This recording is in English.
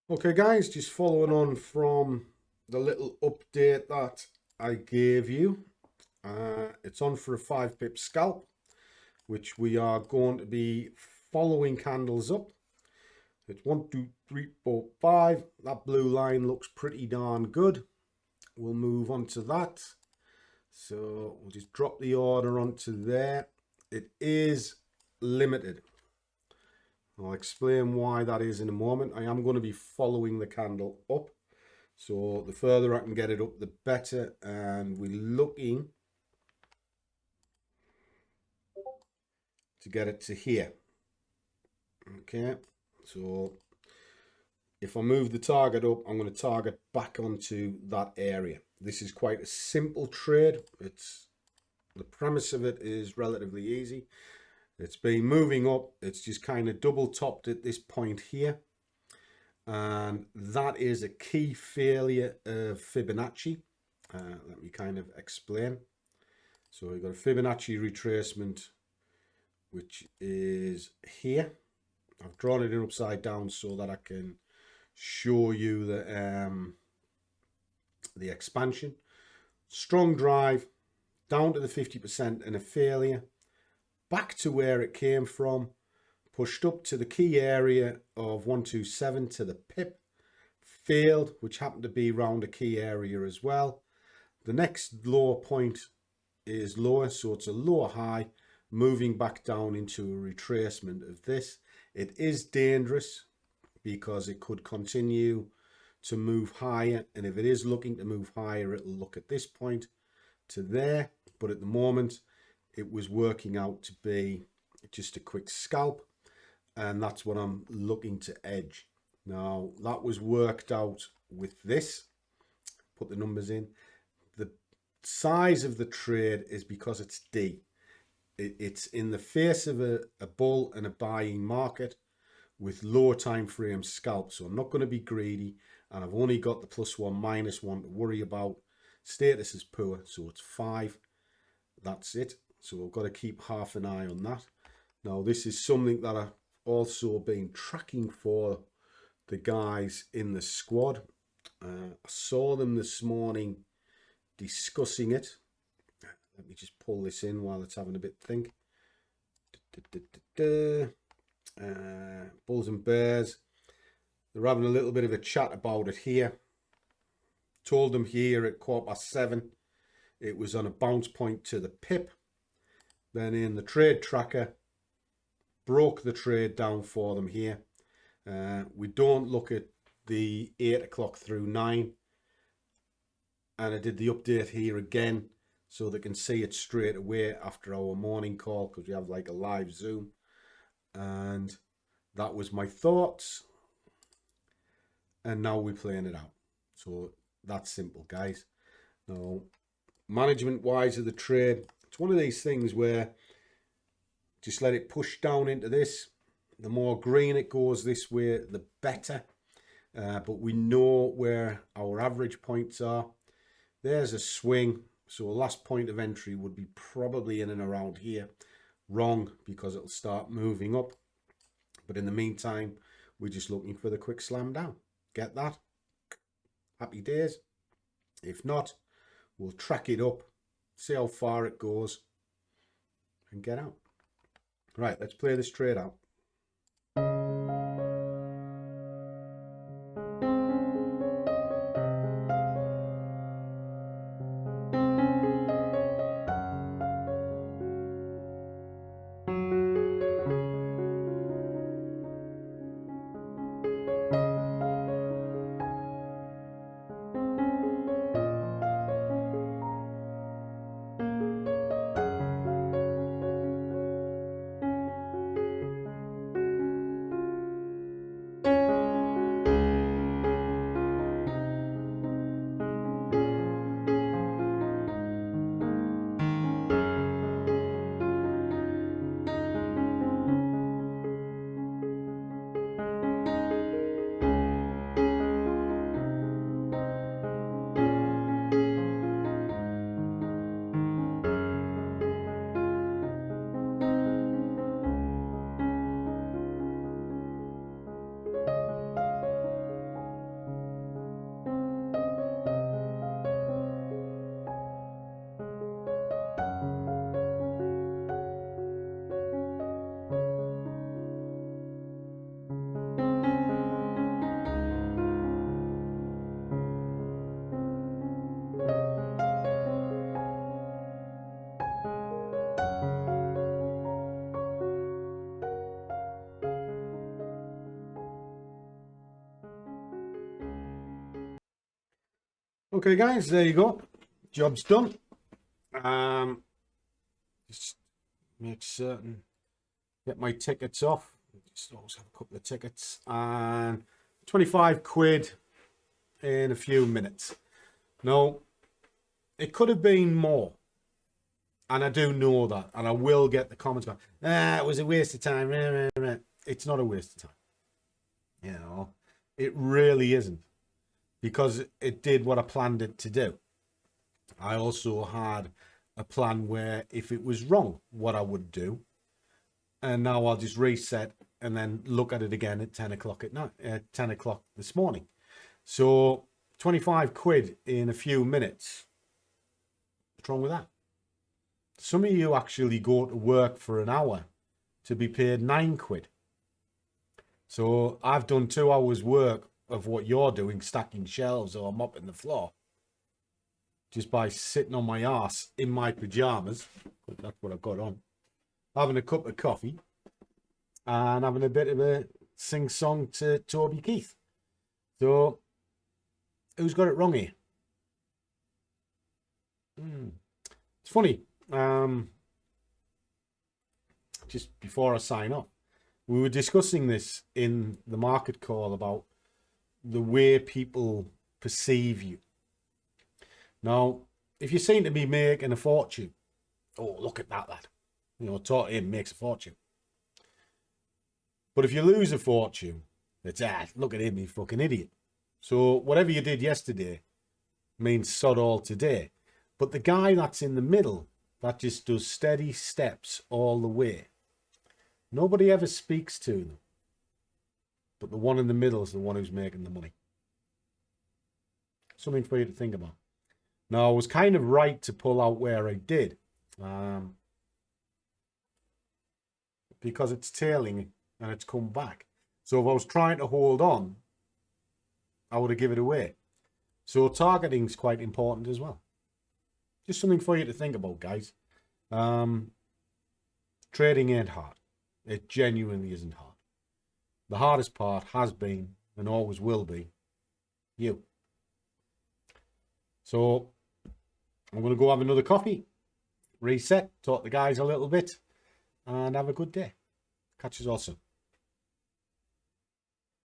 Okay guys, just following on from the little update that I gave you. It's on for a 5 pip scalp, which we are going to be following candles up. It's 1, 2, 3, 4, 5. That blue line looks pretty darn good. We'll move on to that. So we'll just drop the order onto there. It is limited. I'll explain why that is in a moment. I am going to be following the candle up. So the further I can get it up, the better. And we're looking to get it to here. Okay, so if I move the target up, I'm going to target back onto that area. This is quite a simple trade. The premise of it is relatively easy. It's been moving up. It's just kind of double topped at this point here. And that is a key failure of Fibonacci. Let me kind of explain. So we've got a Fibonacci retracement, which is here. I've drawn it in upside down so that I can show you the expansion. Strong drive, down to the 50% and a failure. Back to where it came from, pushed up to the key area of 127 to the pip, failed, which happened to be around a key area as well. The next lower point is lower, so it's a lower high, moving back down into a retracement of this. It is dangerous because it could continue to move higher, and if it is looking to move higher, it'll look at this point to there, but at the moment it was working out to be just a quick scalp, and that's what I'm looking to edge. Now that was worked out with this, put the numbers in. The size of the trade is because it's D. It's in the face of a bull and a buying market with lower time frame scalps. So I'm not going to be greedy, and I've only got the +1, -1 to worry about. Status is poor, so it's 5. That's it. So I've got to keep half an eye on that. Now this is something that I've also been tracking for the guys in the squad. I saw them this morning discussing it. Let me just pull this in while it's having a bit to think. Bulls and Bears. They're having a little bit of a chat about it here. Told them here at 7:15 it was on a bounce point to the pip. Then in the trade tracker, broke the trade down for them here. We don't look at the 8 o'clock through 9. And I did the update here again so they can see it straight away after our morning call, because we have like a live Zoom. And that was my thoughts. And now we're playing it out. So that's simple, guys. Now, management wise of the trade, it's one of these things where just let it push down into this. The more green it goes this way, the better. But we know where our average points are. There's a swing. So a last point of entry would be probably in and around here. Wrong, because it'll start moving up. But in the meantime, we're just looking for the quick slam down. Get that? Happy days. If not, we'll track it up, see how far it goes, and get out. Right, let's play this trade out. Okay, guys, there you go. Job's done. Just make certain, get my tickets off. Just always have a couple of tickets. And 25 quid in a few minutes. Now, it could have been more. And I do know that. And I will get the comments going, it was a waste of time. It's not a waste of time. You know, it really isn't. Because it did what I planned it to do. I also had a plan where if it was wrong, what I would do. And now I'll just reset and then look at it again at 10 o'clock at night, at 10 o'clock this morning. So 25 quid in a few minutes. What's wrong with that? Some of you actually go to work for an hour to be paid 9 quid. So I've done 2 hours work of what you're doing, stacking shelves or mopping the floor, just by sitting on my ass in my pajamas. That's what I've got on. Having a cup of coffee and having a bit of a sing-song to Toby Keith. So, who's got it wrong here? It's funny. Just before I sign off, we were discussing this in the market call about the way people perceive you. Now, if you seem to be making a fortune, oh, look at that lad. You know, talk to him, makes a fortune. But if you lose a fortune, it's, look at him, he's a fucking idiot. So whatever you did yesterday means sod all today. But the guy that's in the middle, that just does steady steps all the way, nobody ever speaks to them. But the one in the middle is the one who's making the money. Something for you to think about. Now, I was kind of right to pull out where I did. Because it's tailing and it's come back. So if I was trying to hold on, I would have given it away. So targeting is quite important as well. Just something for you to think about, guys. Trading ain't hard. It genuinely isn't hard. The hardest part has been and always will be you. So I'm going to go have another coffee, reset, talk to the guys a little bit, and have a good day. Catch us all soon.